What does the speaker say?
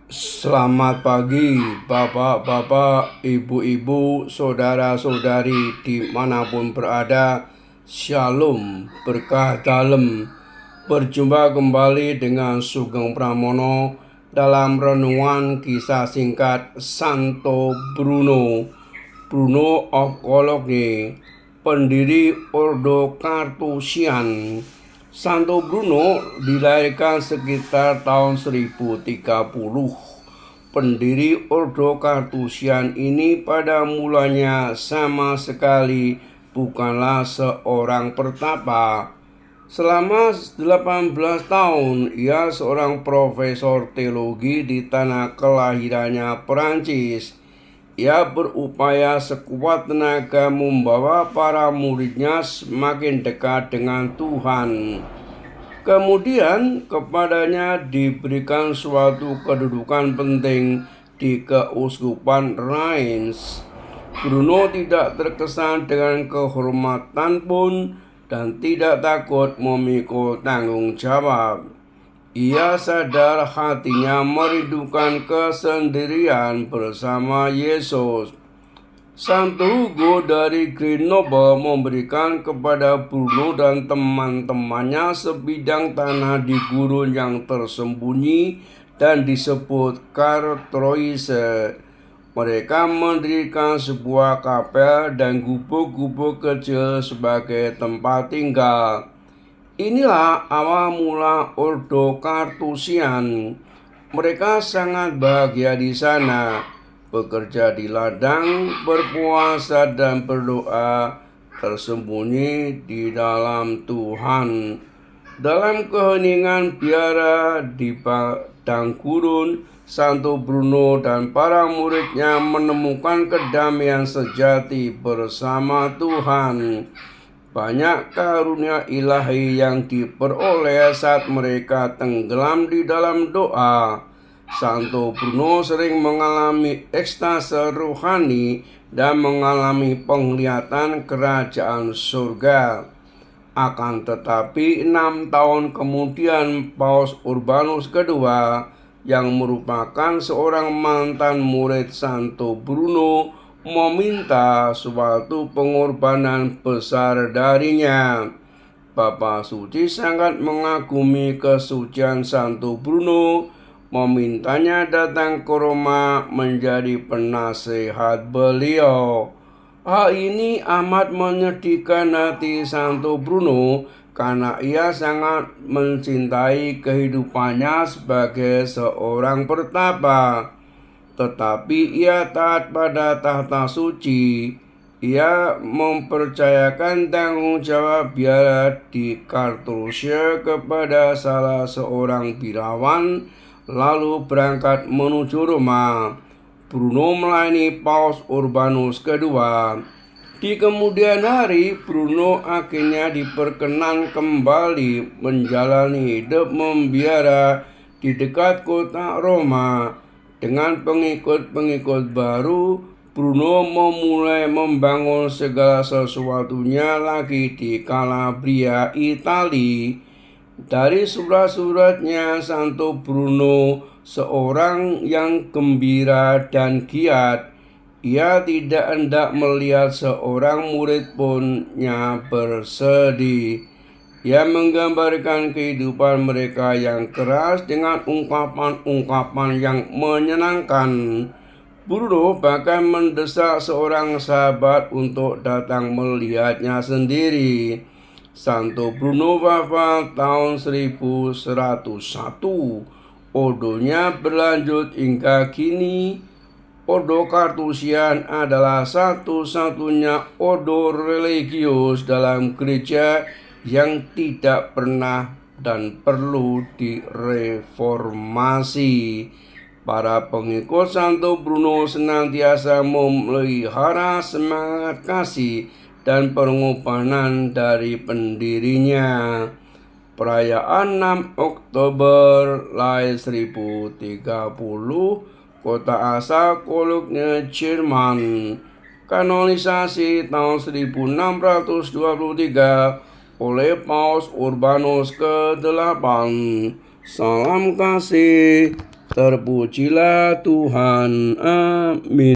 Selamat pagi, bapak-bapak, ibu-ibu, saudara-saudari dimanapun berada. Shalom, berkah dalam. Berjumpa kembali dengan Sugeng Pramono dalam renungan kisah singkat Santo Bruno of Cologne, pendiri Ordo Carthusian. Santo Bruno dilahirkan sekitar tahun 1030. Pendiri Ordo Carthusian ini pada mulanya sama sekali bukanlah seorang pertapa. Selama 18 tahun, ia seorang profesor teologi di tanah kelahirannya Perancis. Ia berupaya sekuat tenaga membawa para muridnya semakin dekat dengan Tuhan. Kemudian kepadanya diberikan suatu kedudukan penting di keuskupan Reims. Bruno tidak terkesan dengan kehormatan pun dan tidak takut memikul tanggung jawab. Ia sadar hatinya merindukan kesendirian bersama Yesus. Santo Hugo dari Grenoble memberikan kepada Bruno dan teman-temannya sebidang tanah di gurun yang tersembunyi dan disebut Carthuise. Mereka mendirikan sebuah kapel dan gubuk-gubuk kecil sebagai tempat tinggal. Inilah awal mula Ordo Carthusian. Mereka sangat bahagia di sana, bekerja di ladang, berpuasa dan berdoa, tersembunyi di dalam Tuhan. Dalam keheningan biara di padang gurun, Santo Bruno dan para muridnya menemukan kedamaian sejati bersama Tuhan. Banyak karunia ilahi yang diperoleh saat mereka tenggelam di dalam doa. Santo Bruno sering mengalami ekstase rohani dan mengalami penglihatan kerajaan surga. Akan tetapi 6 tahun kemudian Paus Urbanus II, yang merupakan seorang mantan murid Santo Bruno, meminta suatu pengorbanan besar darinya. Bapa Suci sangat mengagumi kesucian Santo Bruno, memintanya datang ke Roma menjadi penasehat beliau. Hal ini amat menyedihkan hati Santo Bruno karena ia sangat mencintai kehidupannya sebagai seorang pertapa. Tetapi ia taat pada tahta suci. Ia mempercayakan tanggung jawab biara di Carthusia kepada salah seorang birawan, lalu berangkat menuju Roma. Bruno melayani Paus Urbanus II. Di kemudian hari, Bruno akhirnya diperkenan kembali menjalani hidup membiara di dekat kota Roma. Dengan pengikut-pengikut baru, Bruno memulai membangun segala sesuatunya lagi di Calabria, Italia. Dari surat-suratnya, Santo Bruno seorang yang gembira dan giat. Ia tidak hendak melihat seorang murid punnya bersedih. Ia menggambarkan kehidupan mereka yang keras dengan ungkapan-ungkapan yang menyenangkan. Bruno bahkan mendesak seorang sahabat untuk datang melihatnya sendiri. Santo Bruno wafat tahun 1101. Ordonya berlanjut hingga kini. Ordo Carthusian adalah satu-satunya ordo religius dalam gereja yang tidak pernah dan perlu direformasi. Para pengikut Santo Bruno senantiasa memelihara semangat kasih dan pengorbanan dari pendirinya. Perayaan 6 Oktober lahir 1030, kota asal Cologne, Jerman. Kanonisasi tahun 1623 oleh Paus Urbanus ke-8. Salam kasih. Terpujilah Tuhan. Amin.